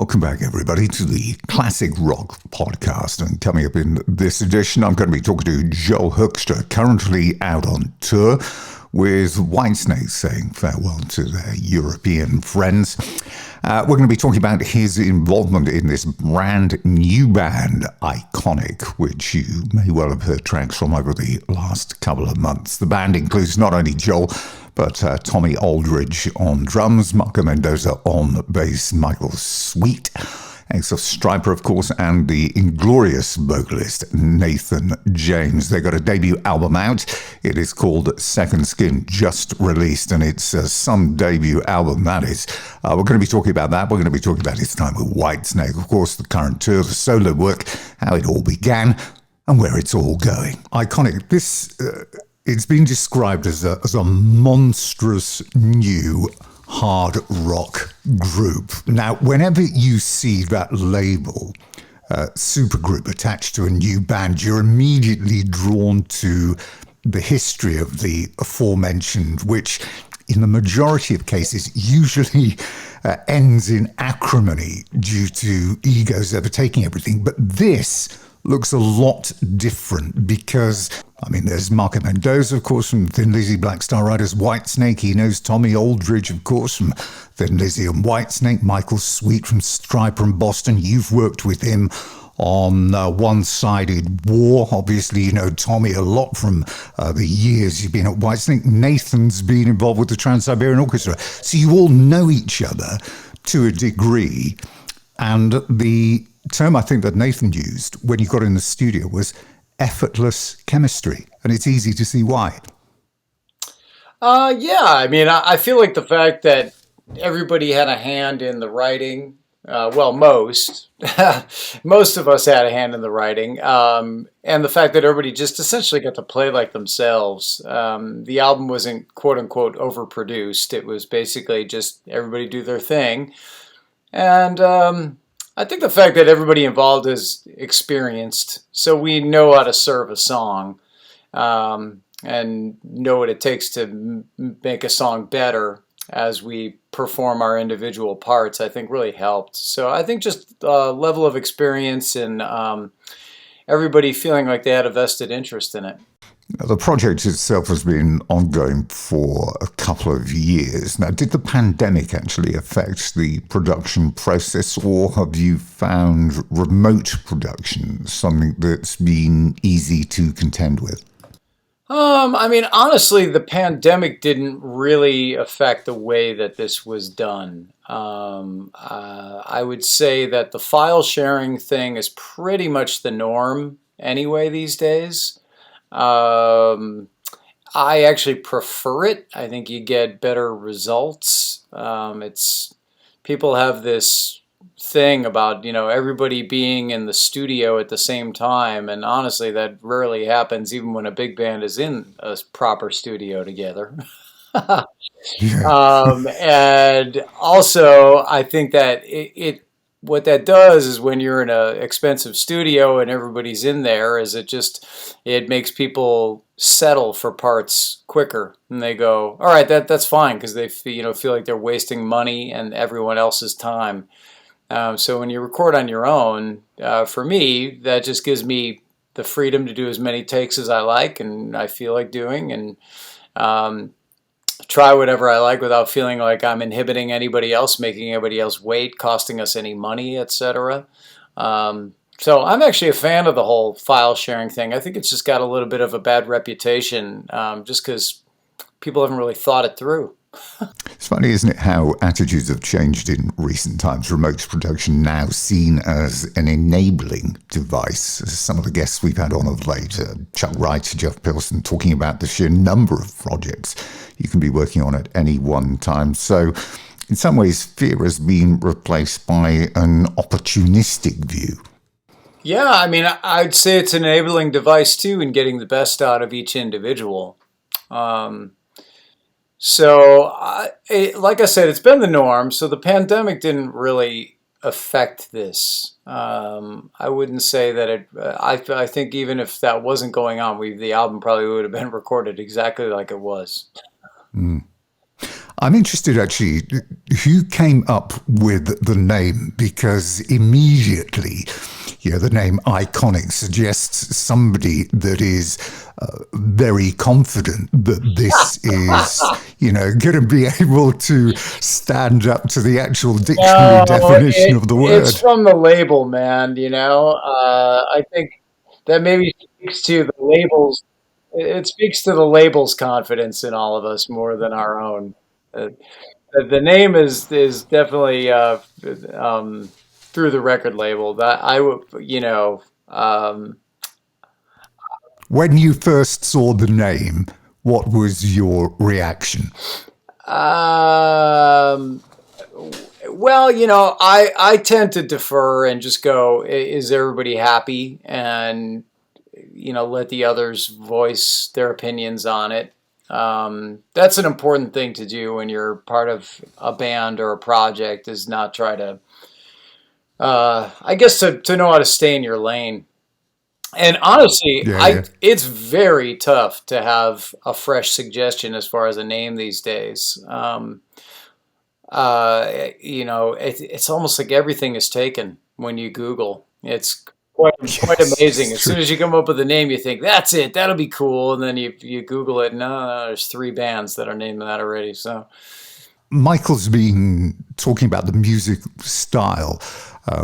Welcome back, everybody, to the Classic Rock Podcast. And coming up in this edition, I'm going to be talking to Joel Hoekstra, currently out on tour with Whitesnake, saying farewell to their European friends. We're going to be talking about his involvement in this brand new band, Iconic, which you may well have heard tracks from over the last couple of months. The band includes not only Joel, but Tommy Aldridge on drums, Marco Mendoza on bass, Michael Sweet, ex of Striper, of course, and the inglorious vocalist Nathan James. They got a debut album out. It is called Second Skin, just released, and it's some debut album, that is. We're going to be talking about that. We're going to be talking about his time with Whitesnake, of course, the current tour, the solo work, how it all began, and where it's all going. Iconic. It's been described as a monstrous new hard rock group. Now, whenever you see that label, supergroup, attached to a new band, you're immediately drawn to the history of the aforementioned, which in the majority of cases usually ends in acrimony due to egos overtaking everything. But this looks a lot different because, I mean, there's Marco Mendoza, of course, from Thin Lizzy, Black Star Riders, Whitesnake. He knows Tommy Aldridge, of course, from Thin Lizzy and Whitesnake. Michael Sweet from Striper and Boston. You've worked with him on One-Sided War. Obviously, you know Tommy a lot from the years you've been at Whitesnake. Nathan's been involved with the Trans-Siberian Orchestra. So you all know each other to a degree. And the term I think that Nathan used when you got in the studio was effortless chemistry, and it's easy to see why. I mean, I feel like the fact that everybody had a hand in the writing, most of us had a hand in the writing, and the fact that everybody just essentially got to play like themselves. The album wasn't quote unquote overproduced. It was basically just everybody do their thing. And I think the fact that everybody involved is experienced, so we know how to serve a song and know what it takes to make a song better as we perform our individual parts, I think really helped. So I think just level of experience and everybody feeling like they had a vested interest in it. Now, the project itself has been ongoing for a couple of years. Now, did the pandemic actually affect the production process, or have you found remote production something that's been easy to contend with? I mean, honestly, the pandemic didn't really affect the way that this was done. I would say that the file sharing thing is pretty much the norm anyway these days. I actually prefer it. I think you get better results. People have this thing about, everybody being in the studio at the same time, and honestly, that rarely happens even when a big band is in a proper studio together. And also, I think that what that does is when you're in an expensive studio and everybody's in there, is it makes people settle for parts quicker, and they go, all right, that's fine, because they feel like they're wasting money and everyone else's time. So when you record on your own, for me, that just gives me the freedom to do as many takes as I like and I feel like doing, and try whatever I like without feeling like I'm inhibiting anybody else, making anybody else wait, costing us any money, etc. So I'm actually a fan of the whole file sharing thing. I think it's just got a little bit of a bad reputation, just because people haven't really thought it through. It's funny, isn't it, how attitudes have changed in recent times. Remote production now seen as an enabling device. Some of the guests we've had on of late, Chuck Wright, Jeff Pilson, talking about the sheer number of projects you can be working on at any one time. So in some ways, fear has been replaced by an opportunistic view. Yeah, I mean, I'd say it's an enabling device too in getting the best out of each individual. Like I said, it's been the norm. So the pandemic didn't really affect this. I wouldn't say that it. I think even if that wasn't going on, the album probably would have been recorded exactly like it was. I'm interested actually who came up with the name, because immediately, the name Iconic suggests somebody that is very confident that this is, going to be able to stand up to the actual dictionary No, definition of the it's word. from the label, man. I think that maybe speaks to the labels. It speaks to the label's confidence in all of us more than our own. Uh, the name is definitely through the record label. That I would, When you first saw the name, what was your reaction? um, well, I tend to defer and just go, is everybody happy? And let the others voice their opinions on it. That's an important thing to do when you're part of a band or a project, is not try to, I guess, to know how to stay in your lane. And honestly, Yeah, yeah. it's very tough to have a fresh suggestion as far as a name these days. It's almost like everything is taken when you Google. It's quite Yes, amazing. it's As true. soon as you come up with a name, you think that's it, that'll be cool, and then you Google it. No, there's three bands that are named that already. So Michael's been talking about the music style,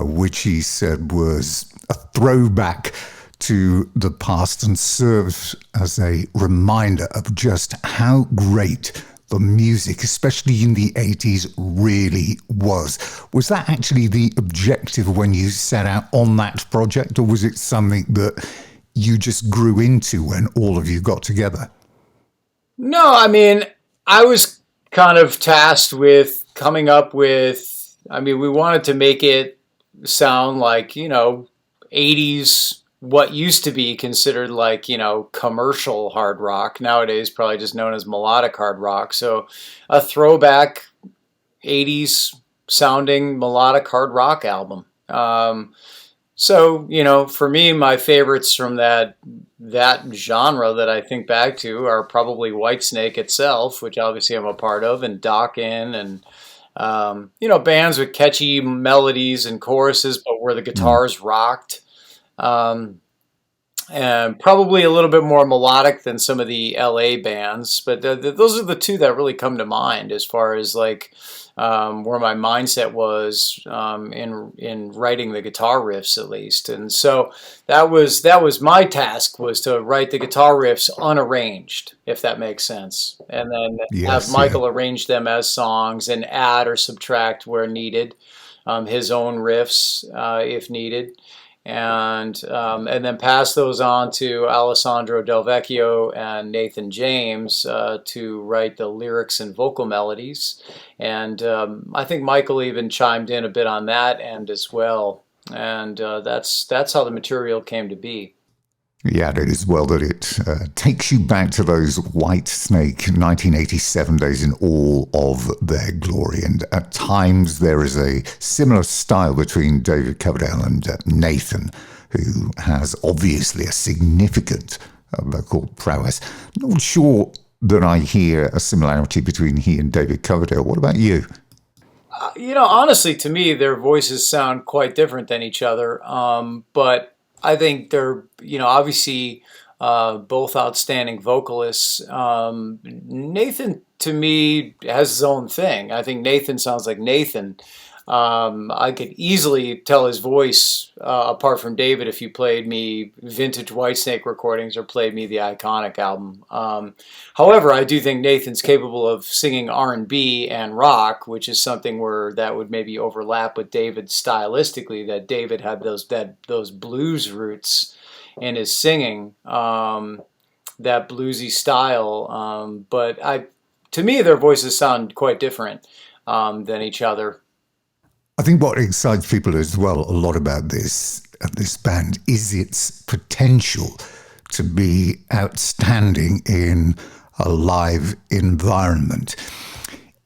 which he said was a throwback to the past and serves as a reminder of just how great the music, especially in the 80s, really was. Was that actually the objective when you set out on that project, or was it something that you just grew into when all of you got together? no, I mean, I was kind of tasked with coming up with. I mean, we wanted to make it sound like 80s, what used to be considered like commercial hard rock, nowadays probably just known as melodic hard rock. So a throwback 80s sounding melodic hard rock album. So for me, my favorites from that genre that I think back to are probably Whitesnake itself, which obviously I'm a part of, and Dokken, and bands with catchy melodies and choruses, but where the Mm. guitars rocked. Um, and probably a little bit more melodic than some of the LA bands, but those are the two that really come to mind as far as like where my mindset was in writing the guitar riffs, at least. And so that was my task, was to write the guitar riffs unarranged, if that makes sense, and then have Yes, yeah. Michael arrange them as songs and add or subtract where needed, his own riffs if needed, and then pass those on to Alessandro Del Vecchio and Nathan James to write the lyrics and vocal melodies. And I think Michael even chimed in a bit on that end as well. And that's how the material came to be. Yeah, it is well that it takes you back to those Whitesnake 1987 days in all of their glory. And at times there is a similar style between David Coverdale and Nathan, who has obviously a significant vocal prowess. Not sure that I hear a similarity between he and David Coverdale. What about you? Honestly, to me, their voices sound quite different than each other. But I think they're, obviously both outstanding vocalists. Nathan, to me, has his own thing. I think Nathan sounds like Nathan. I could easily tell his voice apart from David if you played me vintage Whitesnake recordings or played me the Iconic album. However, I do think Nathan's capable of singing R&B and rock, which is something where that would maybe overlap with David stylistically. That David had those blues roots in his singing, that bluesy style. But to me, their voices sound quite different than each other. I think what excites people as well a lot about this band is its potential to be outstanding in a live environment.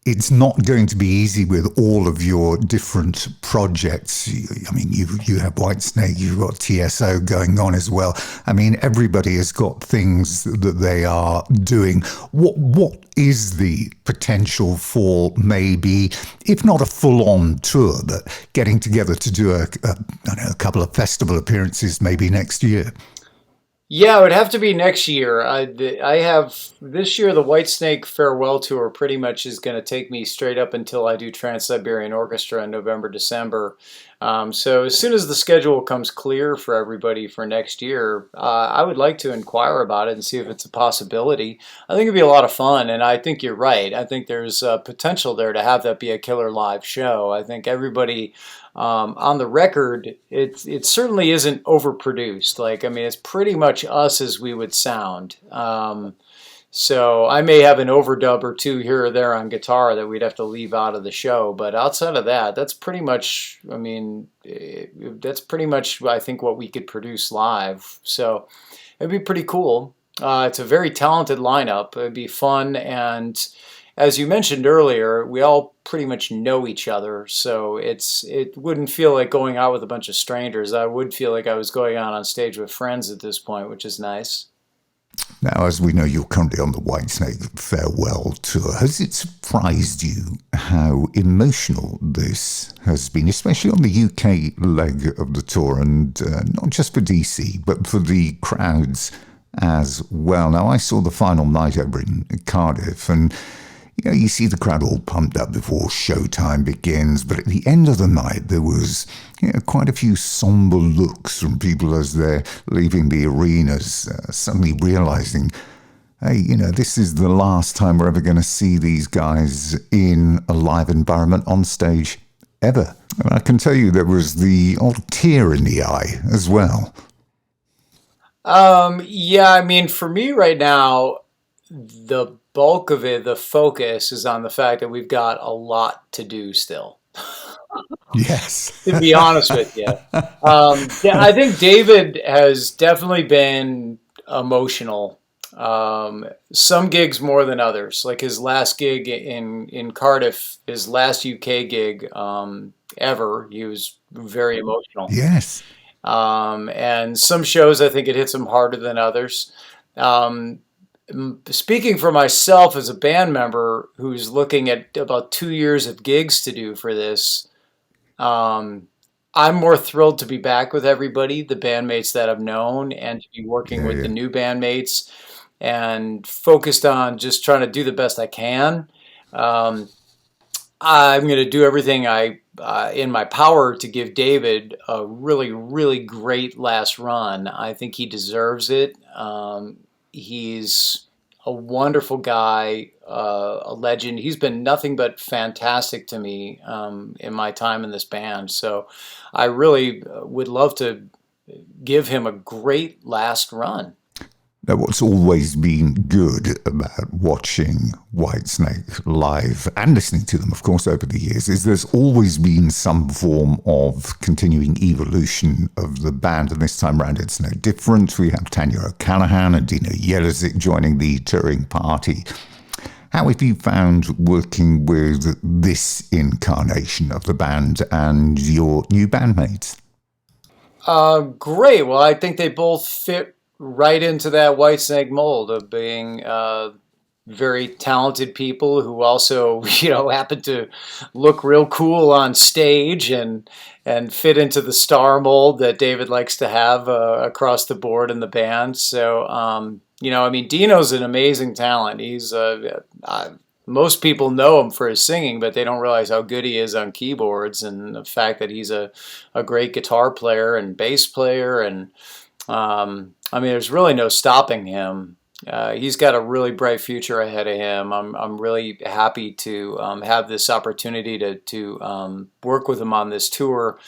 it's not going to be easy with all of your different projects. I mean, you have Whitesnake, you've got TSO going on as well. I mean, everybody has got things that they are doing. What is the potential for maybe, if not a full-on tour, but getting together to do I don't know, a couple of festival appearances maybe next year? Yeah, it would have to be next year. I have this year the Whitesnake farewell tour pretty much is going to take me straight up until I do Trans Siberian Orchestra in November, December. So as soon as the schedule comes clear for everybody for next year, I would like to inquire about it and see if it's a possibility. I think it'd be a lot of fun, and I think you're right. I think there's potential there to have that be a killer live show. I think everybody on the record, it certainly isn't overproduced. Like, I mean, it's pretty much us as we would sound. So I may have an overdub or two here or there on guitar that we'd have to leave out of the show, but outside of that, that's pretty much. I mean, that's pretty much I think what we could produce live. So it'd be pretty cool. It's a very talented lineup. It'd be fun, and as you mentioned earlier, we all pretty much know each other, so it wouldn't feel like going out with a bunch of strangers. I would feel like I was going out on stage with friends at this point, which is nice. Now, as we know, you're currently on the Whitesnake farewell tour. Has it surprised you how emotional this has been, especially on the UK leg of the tour, and not just for DC, but for the crowds as well? Now, I saw the final night over in Cardiff, and you see the crowd all pumped up before showtime begins, but at the end of the night, there was quite a few somber looks from people as they're leaving the arenas, suddenly realizing, hey, this is the last time we're ever going to see these guys in a live environment on stage ever. And I can tell you there was the odd tear in the eye as well. Yeah, I mean, for me right now, the bulk of it, the focus is on the fact that we've got a lot to do still. Yes. To be honest with you, yeah, I think David has definitely been emotional. Some gigs more than others. Like his last gig in Cardiff, his last UK gig ever, he was very emotional. Yes. And some shows, I think it hits him harder than others. Um, Speaking for myself as a band member who's looking at about 2 years of gigs to do for this, um, I'm more thrilled to be back with everybody, the bandmates that I've known, and to be working Yeah, with the yeah. new bandmates and focused on just trying to do the best I can. Um, I'm going to do everything I in my power to give David a really, really great last run. I think he deserves it. He's a wonderful guy, a legend. He's been nothing but fantastic to me in my time in this band. So I really would love to give him a great last run. Now, what's always been good about watching Whitesnake live and listening to them, of course, over the years, is there's always been some form of continuing evolution of the band. And this time around, it's no different. We have Tanya O'Callaghan and Dino Jelezic joining the touring party. How have you found working with this incarnation of the band and your new bandmates? Great. Well, I think they both fit right into that Whitesnake mold of being very talented people who also, happen to look real cool on stage and fit into the star mold that David likes to have across the board in the band. So, I mean, Dino's an amazing talent. He's most people know him for his singing, but they don't realize how good he is on keyboards and the fact that he's a great guitar player and bass player. And I mean, there's really no stopping him. He's got a really bright future ahead of him. I'm really happy to have this opportunity to work with him on this tour.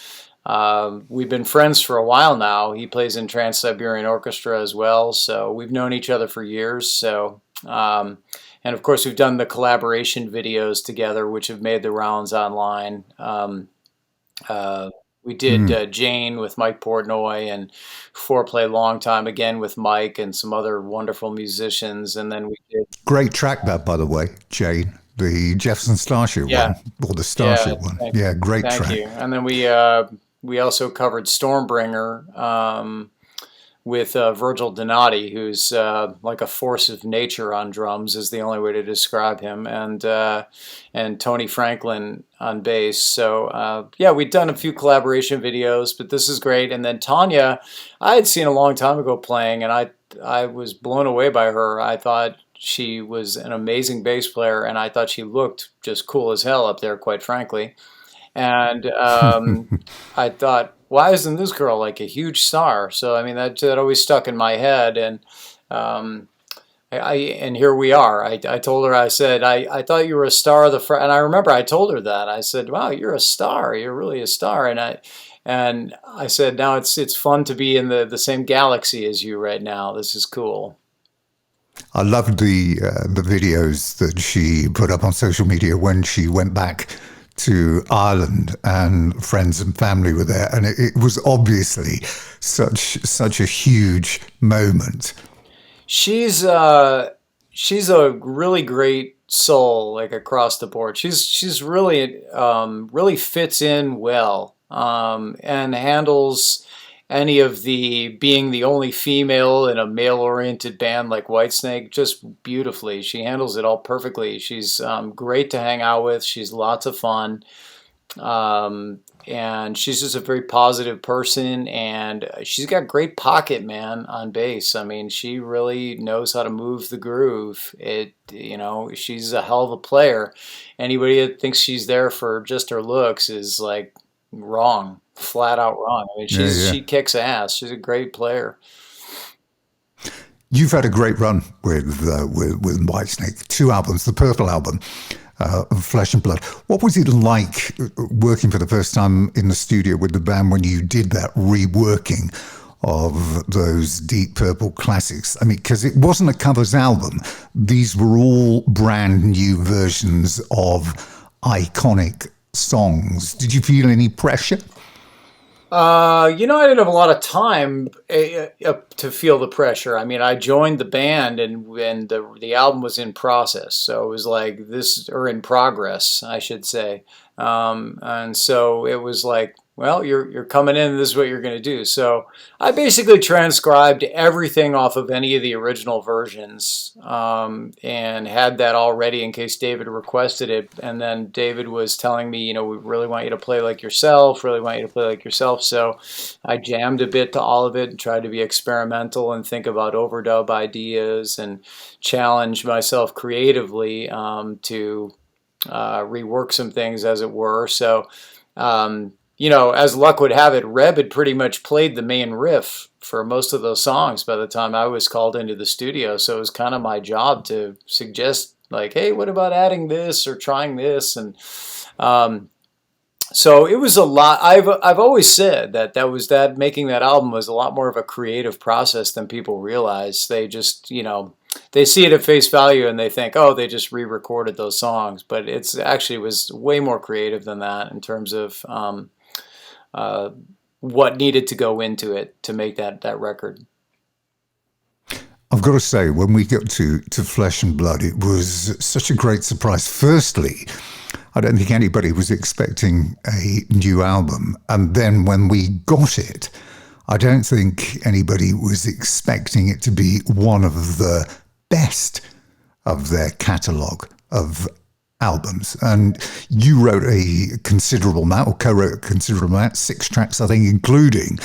We've been friends for a while now. He plays in Trans Siberian Orchestra as well, so we've known each other for years. So, and of course, we've done the collaboration videos together, which have made the rounds online. Uh, we did Mm. Jane with Mike Portnoy and Foreplay Long Time again with Mike and some other wonderful musicians. And then we did Great track, that, by the way, Jane. the Jefferson Starship Yeah, one, or the yeah. Starship one. Yeah, great Thank track. you. And then we also covered Stormbringer with Virgil Donati, who's like a force of nature on drums, is the only way to describe him, and Tony Franklin on bass. So yeah, we'd done a few collaboration videos, but this is great. And then Tanya, I had seen a long time ago playing, and I was blown away by her. I thought she was an amazing bass player, and I thought she looked just cool as hell up there, quite frankly. And I thought, why isn't this girl like a huge star? So I mean, that always stuck in my head, and um, and here we are. I told her, I said, I thought you were a star of the and I remember I told her that. I said, wow, you're a star. You're really a star. And I said, now it's fun to be in the same galaxy as you right now. This is cool. I loved the videos that she put up on social media when she went back to Ireland and friends and family were there, and it was obviously such a huge moment. She's uh she's a really great soul, like across the board. She's really really fits in well, and handles any of the being the only female in a male oriented band like Whitesnake just beautifully. She handles it all perfectly. She's great to hang out with. She's lots of fun. And she's just a very positive person, and she's got great pocket, man, on bass. I mean, she really knows how to move the groove. She's a hell of a player. Anybody that thinks she's there for just her looks is like wrong, flat out wrong. I mean, Yeah, yeah. she kicks ass. She's a great player. You've had a great run with Whitesnake. Two albums, the Purple album, Flesh and Blood. What was it like working for the first time in the studio with the band when you did that reworking of those Deep Purple classics? I mean, because it wasn't a covers album. These were all brand new versions of iconic songs. Did you feel any pressure? I didn't have a lot of time to feel the pressure. I mean, I joined the band, and when the album was in process, so it was like this, or in progress, I should say. And so it was like, well, you're coming in. This is what you're going to do. So I basically transcribed everything off of any of the original versions, and had that all ready in case David requested it. And then David was telling me, we really want you to play like yourself. Really want you to play like yourself. So I jammed a bit to all of it and tried to be experimental and think about overdub ideas and challenge myself creatively, to rework some things, as it were. So, as luck would have it, Reb had pretty much played the main riff for most of those songs by the time I was called into the studio. So it was kind of my job to suggest, like, hey, what about adding this or trying this? And um, so it was a lot. I've always said that making that album was a lot more of a creative process than people realize. They just, they see it at face value and they think, oh, they just re-recorded those songs, but it's actually was way more creative than that in terms of uh, what needed to go into it to make that record. I've got to say, when we got to Flesh and Blood, it was such a great surprise. Firstly, I don't think anybody was expecting a new album. And then when we got it, I don't think anybody was expecting it to be one of the best of their catalogue of albums. And you wrote a considerable amount, or co-wrote a considerable amount, 6 tracks, I think, including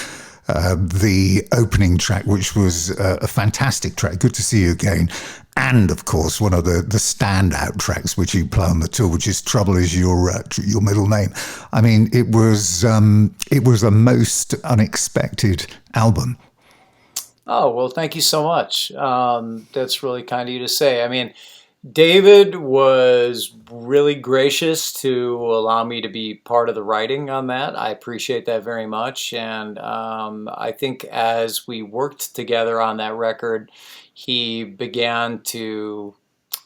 the opening track, which was a fantastic track. Good to see you again. And of course, one of the standout tracks which you play on the tour, which is "Trouble Is Your Middle Name." I mean, it was a most unexpected album. Oh, well, thank you so much. That's really kind of you to say. I mean, David was really gracious to allow me to be part of the writing on that. I appreciate that very much. And I think as we worked together on that record, he began to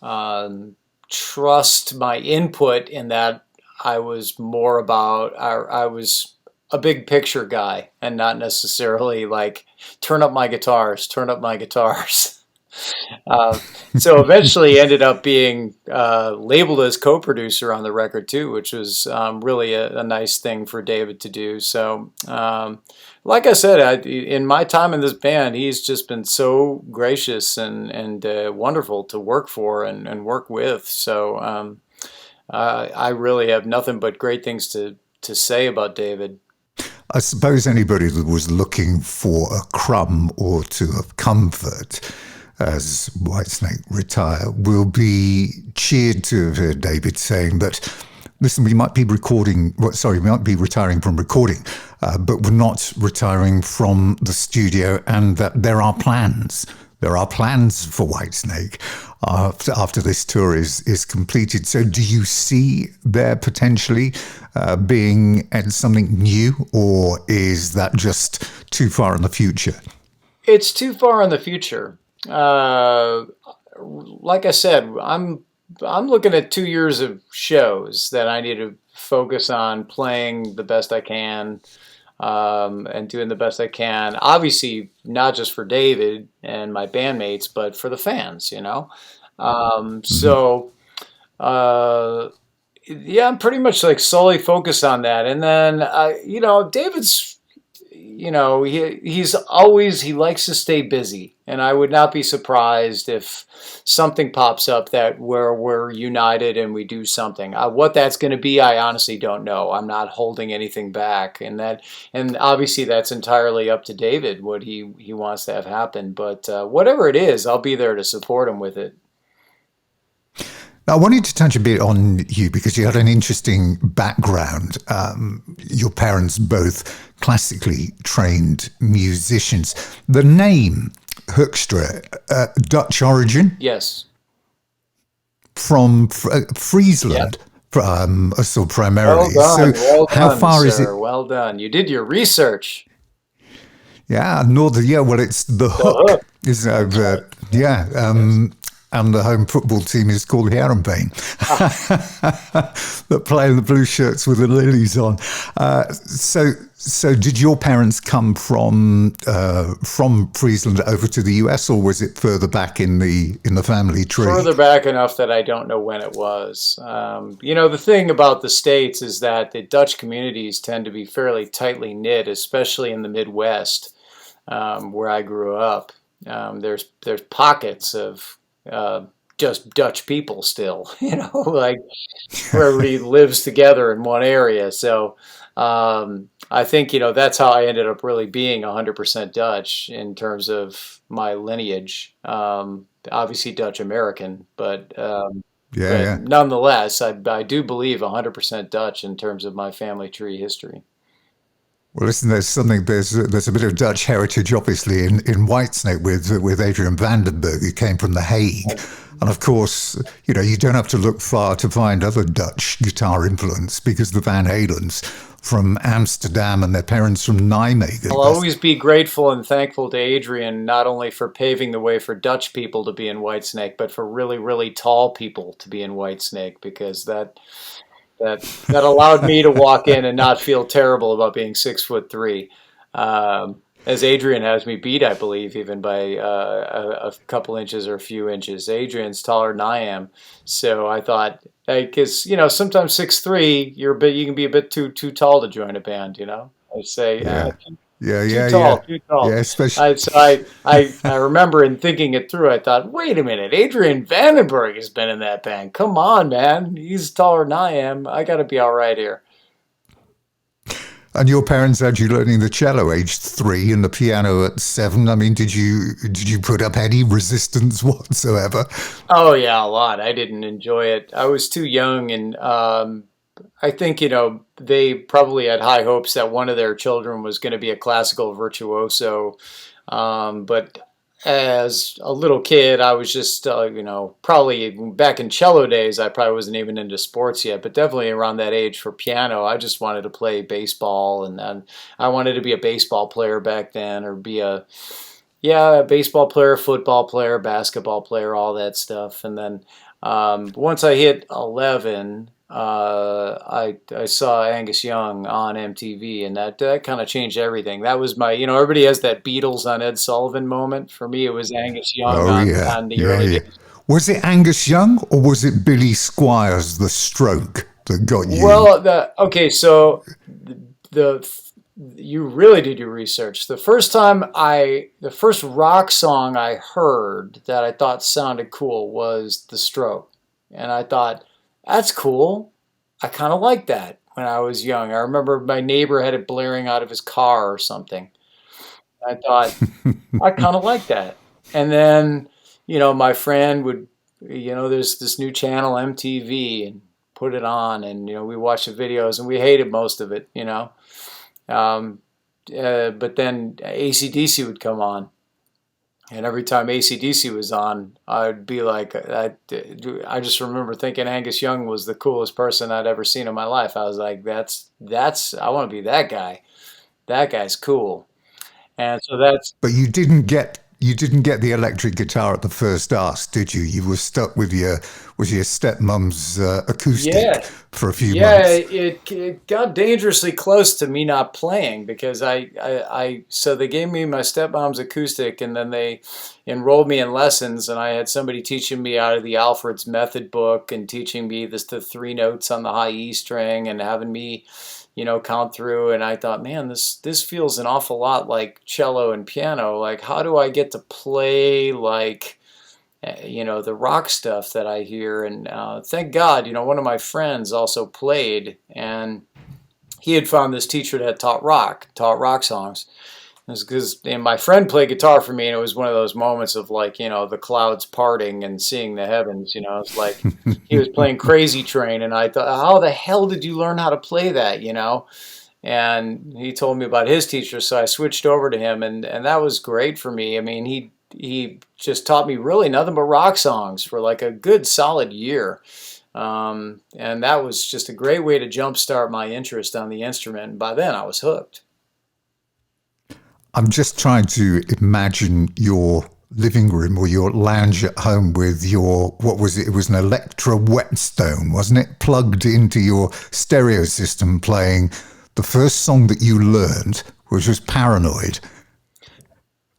um, trust my input in that I was more about, I was a big picture guy and not necessarily like turn up my guitars, turn up my guitars. Uh, so eventually ended up being labeled as co-producer on the record too, which was really a nice thing for David to do. So, like I said, in my time in this band, he's just been so gracious and wonderful to work for and work with. So I really have nothing but great things to say about David. I suppose anybody that was looking for a crumb or two of comfort as Whitesnake retire will be cheered to have heard David saying that, listen, we might be we might be retiring from recording, but we're not retiring from the studio, and that there are plans. There are plans for Whitesnake after this tour is completed. So do you see there potentially being something new, or is that just too far in the future? It's too far in the future. Like I said, I'm looking at 2 years of shows that I need to focus on playing the best I can, and doing the best I can. Obviously, not just for David and my bandmates, but for the fans. Hmm. So yeah, I'm pretty much like solely focused on that. And then David's, he likes to stay busy, and I would not be surprised if something pops up that where we're united and we do something. What that's going to be, I honestly don't know. I'm not holding anything back, and obviously that's entirely up to David what he wants to have happen. But whatever it is, I'll be there to support him with it. Now, I wanted to touch a bit on you because you had an interesting background. Your parents both classically trained musicians. The name Hoekstra, Dutch origin Yes. from Yep. Friesland, so Well primarily. So, done, well how done, far is it? sir. Well done. You did your research. Yeah, northern. Yeah, well, it's the The Hook, hook. isn't it? That's right. Yeah, Yes. and the home football team is called Herenveen, Ah, that play in the blue shirts with the lilies on. So did your parents come from Friesland over to the US, or was it further back in the family tree? further back enough that I don't know when it was. The thing about the States is that the Dutch communities tend to be fairly tightly knit, especially in the Midwest, where I grew up. There's pockets of uh, just Dutch people still, like where everybody lives together in one area. So I think that's how I ended up really being 100% Dutch in terms of my lineage. Obviously Dutch American, but Yeah, yeah. nonetheless, I do believe 100% Dutch in terms of my family tree history. Well, listen, there's a bit of Dutch heritage, obviously, in Whitesnake with Adrian Vandenberg, who came from The Hague, and of course, you don't have to look far to find other Dutch guitar influence because the Van Halens from Amsterdam and their parents from I'll Nijmegen. always be grateful and thankful to Adrian, not only for paving the way for Dutch people to be in Whitesnake, but for really, really tall people to be in Whitesnake, because that allowed me to walk in and not feel terrible about being 6'3". As Adrian has me beat, I believe, even by a couple inches or a few inches. Adrian's taller than I am, so I thought, because sometimes 6'3", you can be a bit too tall to join a band. I say, Yeah, yeah, too yeah, tall, yeah, too yeah. tall. Especially, I remember in thinking it through, I thought, wait a minute, Adrian Vandenberg has been in that band. Come on, man, he's taller than I am. I got to be all right here. and your parents had you learning the cello aged 3 and the piano at 7. I mean, did you put up any resistance whatsoever? Oh yeah, a lot. I didn't enjoy it. I was too young, and I think they probably had high hopes that one of their children was going to be a classical virtuoso. But as a little kid, I was just, probably back in cello days, I probably wasn't even into sports yet, but definitely around that age for piano, I just wanted to play baseball, and then I wanted to be a baseball player back then, or be a baseball player, football player, basketball player, all that stuff. And then once I hit 11, I saw Angus Young on MTV, and that kind of changed everything. That was my, everybody has that Beatles on Ed Sullivan moment. For me, it was Angus Young Oh yeah, on the yeah, early yeah. days. Was it Angus Young or was it Billy Squires, the Stroke, that got you? Well, okay, so the you really did your research. The first rock song I heard that I thought sounded cool was The Stroke, and I thought that's cool. I kind of like that when I was young. I remember my neighbor had it blaring out of his car or something. I thought I kind of like that. And then, my friend would, there's this new channel, MTV, and put it on, and, we watched the videos, and we hated most of it. Um, but then AC/DC would come on. And every time AC/DC was on, I'd be like, I just remember thinking Angus Young was the coolest person I'd ever seen in my life. I was like, I want to be that guy. That guy's cool. And so that's, But you didn't get the electric guitar at the first ask, did you? You were stuck with your stepmom's acoustic yeah, for a few yeah, months. it got dangerously close to me not playing because so they gave me my stepmom's acoustic and then they enrolled me in lessons and I had somebody teaching me out of the Alfred's method book and teaching me the three notes on the high E string and having me, count through and I thought, man, this feels an awful lot like cello and piano. Like, how do I get to play like the rock stuff that I hear. And thank God, one of my friends also played, and he had found this teacher that taught rock songs. Because and my friend played guitar for me, and it was one of those moments of like the clouds parting and seeing the heavens. It's like he was playing Crazy Train, and I thought, how the hell did you learn how to play that? And he told me about his teacher, so I switched over to him, and that was great for me. I mean, he just taught me really nothing but rock songs for like a good solid year, and that was just a great way to jumpstart my interest on the instrument. And by then, I was hooked. I'm just trying to imagine your living room or your lounge at home with your, what was it? It was an Electra Whetstone, wasn't it? Plugged into your stereo system playing the first song that you learned, which was Paranoid.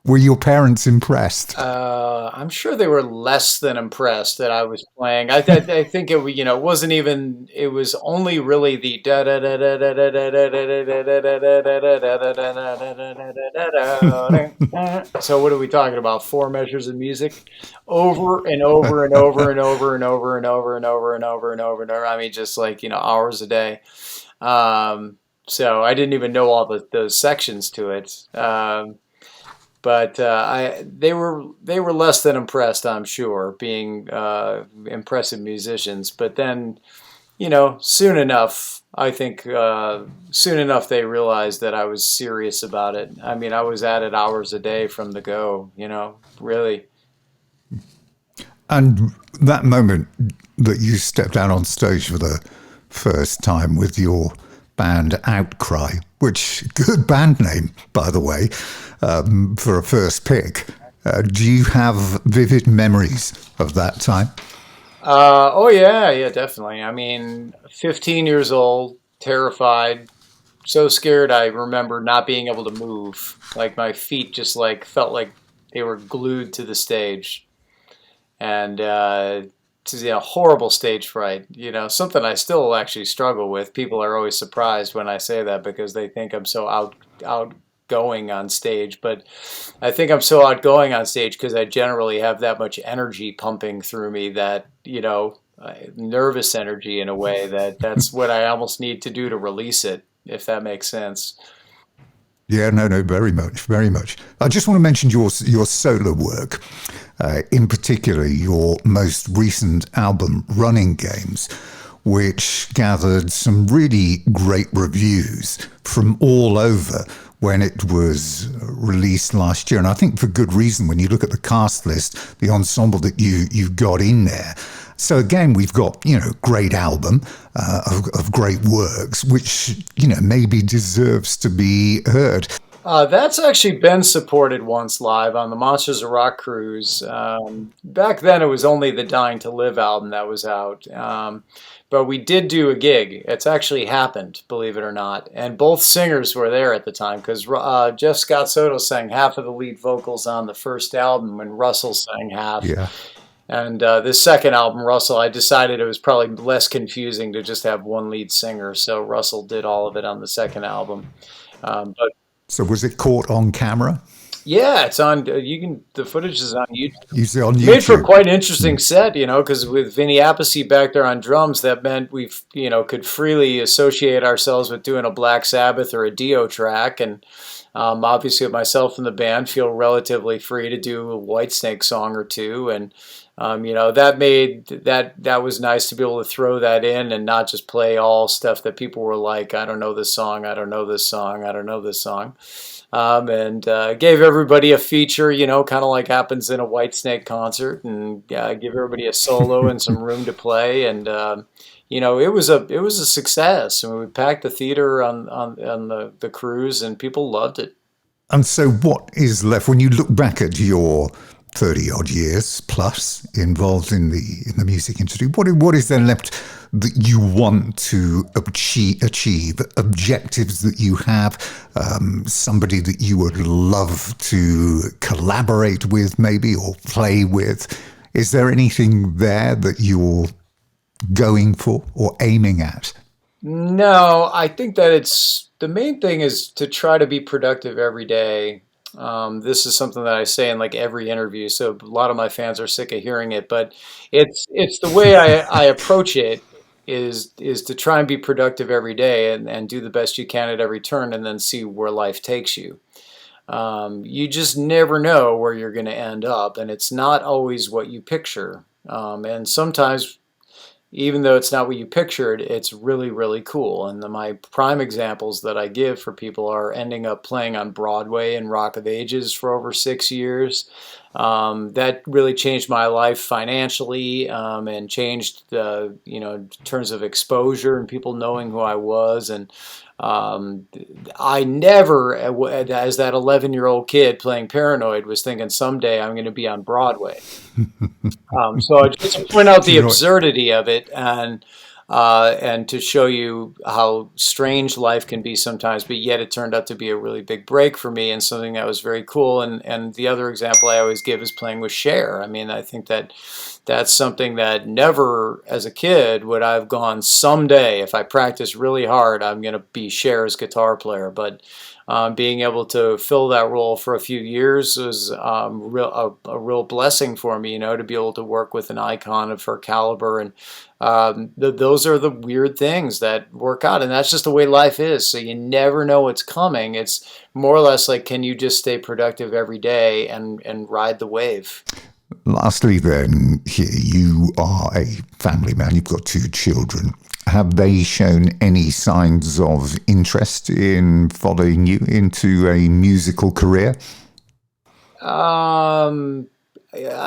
Were your parents impressed? I'm sure they were less than impressed that I was playing. I think it wasn't even. It was only really the da da da da da da da da da da da da da da da. So what are we talking about? Four measures of music, over and over and over and over and over and over and over and over and over and over. I mean, just like hours a day. So I didn't even know all those sections to it. But they were less than impressed, I'm sure, being impressive musicians. But then, soon enough, I think soon enough they realized that I was serious about it. I mean, I was at it hours a day from the go. Really. And that moment that you stepped out on stage for the first time with your band Outcry, which good band name, by the way, for a first pick. Do you have vivid memories of that time? Oh yeah, yeah, definitely. I mean, 15 years old, terrified, so scared. I remember not being able to move. Like my feet just like felt like they were glued to the stage. And it's horrible stage fright. Something I still actually struggle with. People are always surprised when I say that because they think I'm so outgoing on stage. But I think I'm so outgoing on stage because I generally have that much energy pumping through me that nervous energy in a way that's what I almost need to do to release it, if that makes sense. Yeah, no, no, very much, very much. I just want to mention your solo work, in particular your most recent album, Running Games, which gathered some really great reviews from all over when it was released last year. And I think for good reason when you look at the cast list, the ensemble that you got in there. So again, we've got, great album of great works, which, maybe deserves to be heard. That's actually been supported once live on the Monsters of Rock cruise. Back then, it was only the Dying to Live album that was out. but we did do a gig. It's actually happened, believe it or not. And both singers were there at the time because Jeff Scott Soto sang half of the lead vocals on the first album and Russell sang half. Yeah. And this second album, Russell, I decided it was probably less confusing to just have one lead singer. So Russell did all of it on the second album. But So was it caught on camera? yeah, it's on. You can. The footage is on YouTube. You see on Made for YouTube? quite an interesting set, because with Vinny Appice back there on drums, that meant we, could freely associate ourselves with doing a Black Sabbath or a Dio track, and obviously with myself in the band, feel relatively free to do a Whitesnake song or two, and that made that was nice to be able to throw that in and not just play all stuff that people were like, I don't know this song, I don't know this song, I don't know this song. And gave everybody a feature, kind of like happens in a Whitesnake concert, and give everybody a solo and some room to play. And it was a success. I mean, we packed the theater on the cruise, and people loved it. And so, what is left when you look back at your 30 odd years plus involved in the music industry? What is there left that you want to achieve? Objectives that you have, somebody that you would love to collaborate with, maybe, or play with? Is there anything there that you're going for or aiming at? No, I think that the main thing is to try to be productive every day. This is something that I say in like every interview, so a lot of my fans are sick of hearing it, but it's the way I approach it is to try and be productive every day and do the best you can at every turn and then see where life takes you. You just never know where you're going to end up, and it's not always what you picture. And sometimes, even though it's not what you pictured, it's really, really cool. And my prime examples that I give for people are ending up playing on Broadway in Rock of Ages for over 6 years. That really changed my life financially, and changed in terms of exposure and people knowing who I was. And I never, as that 11-year-old kid playing Paranoid, was thinking someday I'm going to be on Broadway. So just to point out the absurdity of it, and to show you how strange life can be sometimes, but yet it turned out to be a really big break for me and something that was very cool. And the other example I always give is playing with Cher. I mean, I think that's something that never as a kid would I've gone, someday if I practice really hard I'm going to be Cher's guitar player. But being able to fill that role for a few years was a real blessing for me, to be able to work with an icon of her caliber. And those are the weird things that work out, and that's just the way life is. So you never know what's coming. It's more or less like, can you just stay productive every day and ride the wave? Lastly, then, here you are a family man. You've got 2 children. Have they shown any signs of interest in following you into a musical career? I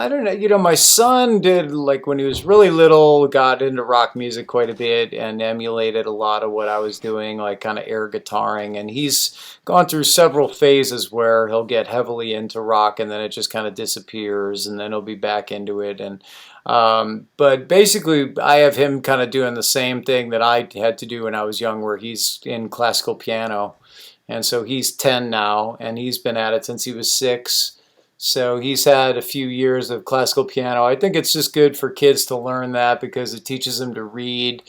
don't know. My son did, like when he was really little, got into rock music quite a bit and emulated a lot of what I was doing, like kind of air guitaring. And he's gone through several phases where he'll get heavily into rock and then it just kind of disappears and then he'll be back into it. And but basically, I have him kind of doing the same thing that I had to do when I was young, where he's in classical piano. And so he's 10 now, and he's been at it since he was 6. So he's had a few years of classical piano. I think it's just good for kids to learn that because it teaches them to read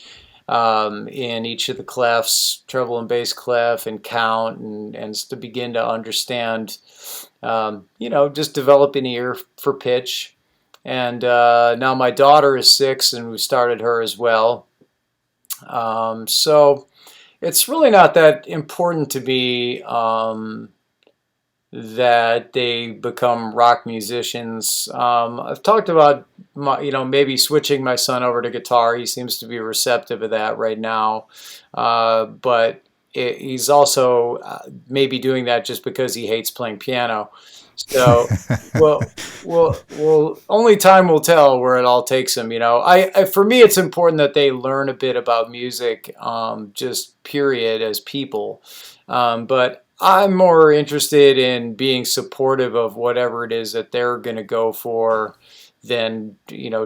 in each of the clefs, treble and bass clef, and count, and to begin to understand, just develop an ear for pitch. And now my daughter is 6, and we started her as well. So it's really not that important to me that they become rock musicians. I've talked about maybe switching my son over to guitar. He seems to be receptive of that right now, but he's also maybe doing that just because he hates playing piano. So, well, only time will tell where it all takes him. For me, it's important that they learn a bit about music, just period, as people. But I'm more interested in being supportive of whatever it is that they're going to go for than,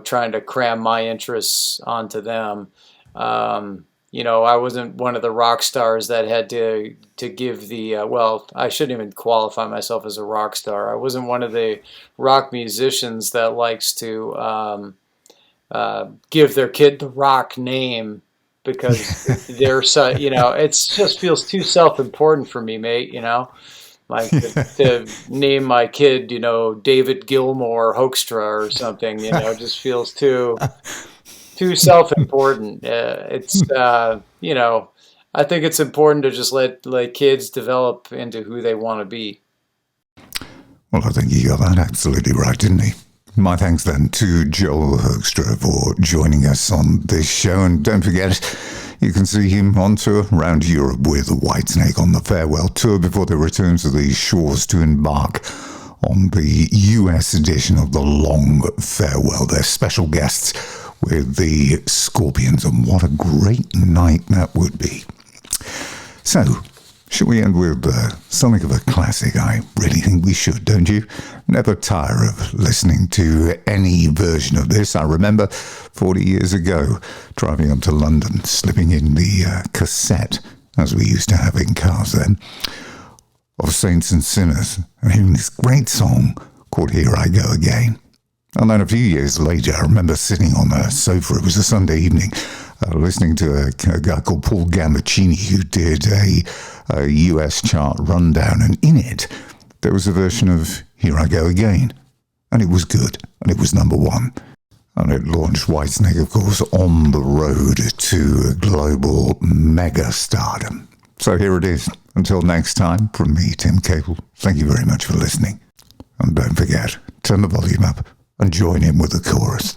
trying to cram my interests onto them. I wasn't one of the rock stars that had to give the well, I shouldn't even qualify myself as a rock star. I wasn't one of the rock musicians that likes to give their kid the rock name because they're so, it just feels too self-important for me, mate. Like to name my kid, David Gilmore Hoekstra or something, just feels too self-important. I think it's important to just let kids develop into who they want to be. Well, I think he got that absolutely right, didn't he? My thanks then to Joel Hoekstra for joining us on this show. And don't forget, you can see him on tour around Europe with Whitesnake on the farewell tour before they return to these shores to embark on the US edition of the Long Farewell. They're special guests with the Scorpions, and what a great night that would be. So, should we end with something of a classic? I really think we should, don't you? Never tire of listening to any version of this. I remember 40 years ago driving up to London, slipping in the cassette, as we used to have in cars then, of Saints and Sinners, and hearing this great song called Here I Go Again. And then a few years later, I remember sitting on a sofa, it was a Sunday evening, listening to a guy called Paul Gambaccini who did a US chart rundown, and in it there was a version of Here I Go Again, and it was good, and it was number one, and it launched Whitesnake, of course, on the road to global mega stardom. So here it is. Until next time, from me, Tim Cable, thank you very much for listening, and don't forget, turn the volume up and join in with the chorus.